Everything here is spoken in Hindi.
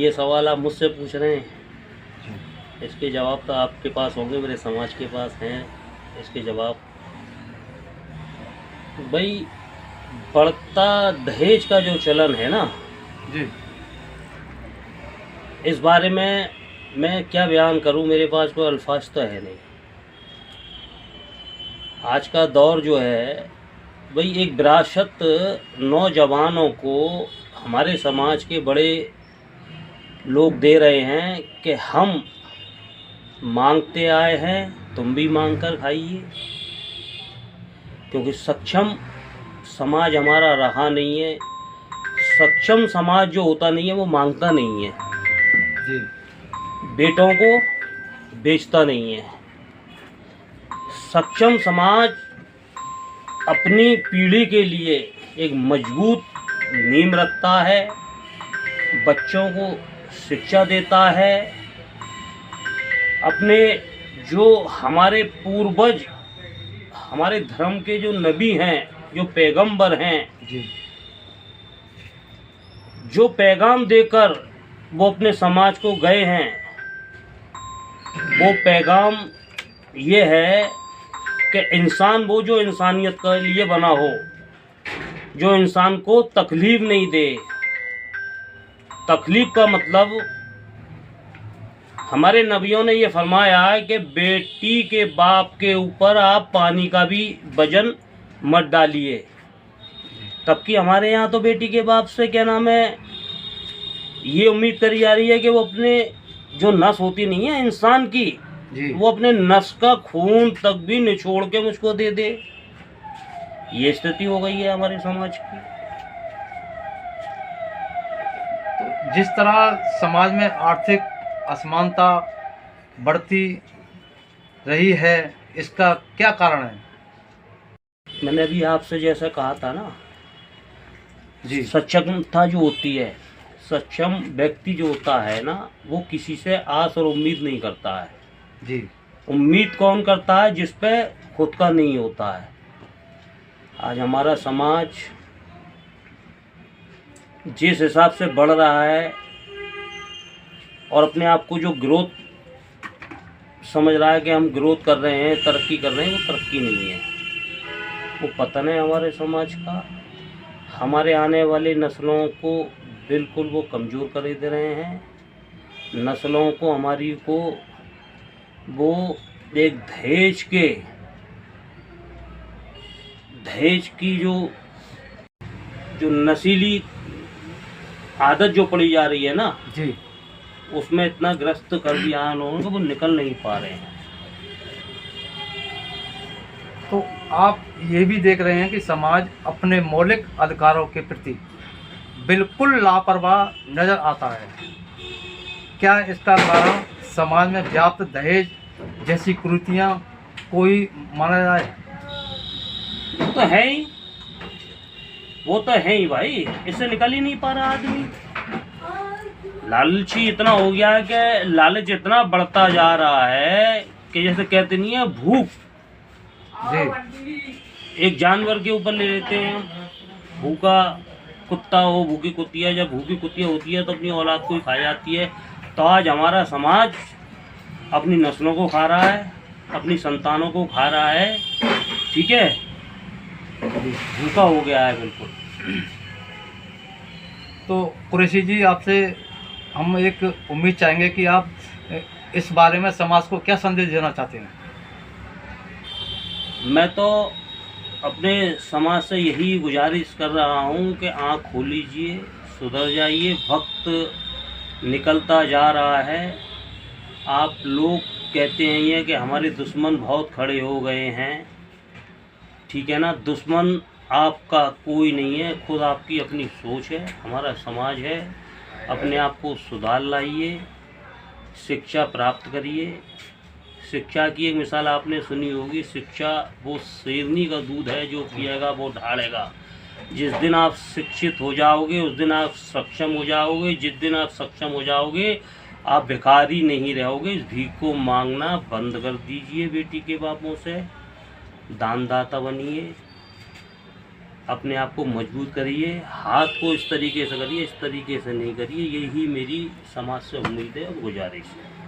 ये सवाल आप मुझसे पूछ रहे हैं, इसके जवाब तो आपके पास होंगे, मेरे समाज के पास हैं इसके जवाब। भाई, बढ़ता दहेज का जो चलन है ना जी, इस बारे में मैं क्या बयान करूं, मेरे पास कोई अल्फाज तो है नहीं। आज का दौर जो है भाई, एक विरासत नौजवानों को हमारे समाज के बड़े लोग दे रहे हैं कि हम मांगते आए हैं, तुम भी मांग कर खाइए। क्योंकि सक्षम समाज हमारा रहा नहीं है। सक्षम समाज जो होता नहीं है वो मांगता नहीं है, जी, बेटों को बेचता नहीं है। सक्षम समाज अपनी पीढ़ी के लिए एक मजबूत नींव रखता है, बच्चों को शिक्षा देता है। अपने जो हमारे पूर्वज, हमारे धर्म के जो नबी हैं, जो पैगंबर हैं, जी, जो पैगाम देकर वो अपने समाज को गए हैं, वो पैगाम ये है कि इंसान वो जो इंसानियत के लिए बना हो, जो इंसान को तकलीफ नहीं दे। तकलीफ का मतलब, हमारे नबियों ने ये फरमाया है कि बेटी के बाप के ऊपर आप पानी का भी वजन मत डालिए। तब कि हमारे यहाँ तो बेटी के बाप से क्या नाम है, ये उम्मीद करी जा रही है कि वो अपने जो नस होती नहीं है इंसान की, जी, वो अपने नस का खून तक भी निचोड़ के मुझको दे दे। ये स्थिति हो गई है हमारे समाज की। तो जिस तरह समाज में आर्थिक असमानता बढ़ती रही है, इसका क्या कारण है? मैंने अभी आपसे जैसा कहा था ना, जी, सक्षमता जो होती है, सक्षम व्यक्ति जो होता है ना, वो किसी से आस और उम्मीद नहीं करता है। जी, उम्मीद कौन करता है? जिस पे खुद का नहीं होता है। आज हमारा समाज जिस हिसाब से बढ़ रहा है और अपने आप को जो ग्रोथ समझ रहा है कि हम ग्रोथ कर रहे हैं, तरक्की कर रहे हैं, वो तरक्की नहीं है, वो पतन है हमारे समाज का। हमारे आने वाली नस्लों को बिल्कुल वो कमज़ोर कर दे रहे हैं। नस्लों को, हमारी को वो एक दहेज की जो नस्ली आदत जो पड़ी जा रही है ना, जी, उसमें इतना ग्रस्त कर दिया है लोगों को, वो निकल नहीं पा रहे हैं। तो आप ये भी देख रहे हैं कि समाज अपने मौलिक अधिकारों के प्रति बिल्कुल लापरवाह नजर आता है। क्या इसका कारण समाज में व्याप्त दहेज जैसी कुरीतियां कोई माना जाए? वो तो है ही, वो तो है ही भाई, इससे निकल ही नहीं पा रहा आदमी। लालची इतना हो गया है कि लालच इतना बढ़ता जा रहा है कि जैसे कहते नहीं है भूख, जी, एक जानवर के ऊपर ले लेते हैं। भूखा कुत्ता हो, भूखी कुतिया, जब भूखी कुतिया होती है तो अपनी औलाद को ही खा जाती है। तो आज हमारा समाज अपनी नस्लों को खा रहा है, अपनी संतानों को खा रहा है। ठीक है, भूखा हो गया है बिल्कुल। तो कुरैशी जी, आपसे हम एक उम्मीद चाहेंगे कि आप इस बारे में समाज को क्या संदेश देना चाहते हैं? मैं तो अपने समाज से यही गुजारिश कर रहा हूँ कि आँख खोल लीजिए, सुधर जाइए। वक्त निकलता जा रहा है। आप लोग कहते हैं ये कि हमारे दुश्मन बहुत खड़े हो गए हैं, ठीक है ना। दुश्मन आपका कोई नहीं है, खुद आपकी अपनी सोच है, हमारा समाज है। अपने आप को सुधार लाइए, शिक्षा प्राप्त करिए। शिक्षा की एक मिसाल आपने सुनी होगी, शिक्षा वो शेरनी का दूध है, जो पिएगा वो ढालेगा। जिस दिन आप शिक्षित हो जाओगे उस दिन आप सक्षम हो जाओगे। जिस दिन आप सक्षम हो जाओगे आप भिखारी नहीं रहोगे। भीख को मांगना बंद कर दीजिए, बेटी के बापों से दानदाता बनिए। अपने आप को मजबूत करिए, हाथ को इस तरीके से करिए, इस तरीके से नहीं करिए। यही मेरी समाज से उम्मीद है और गुजारिश है।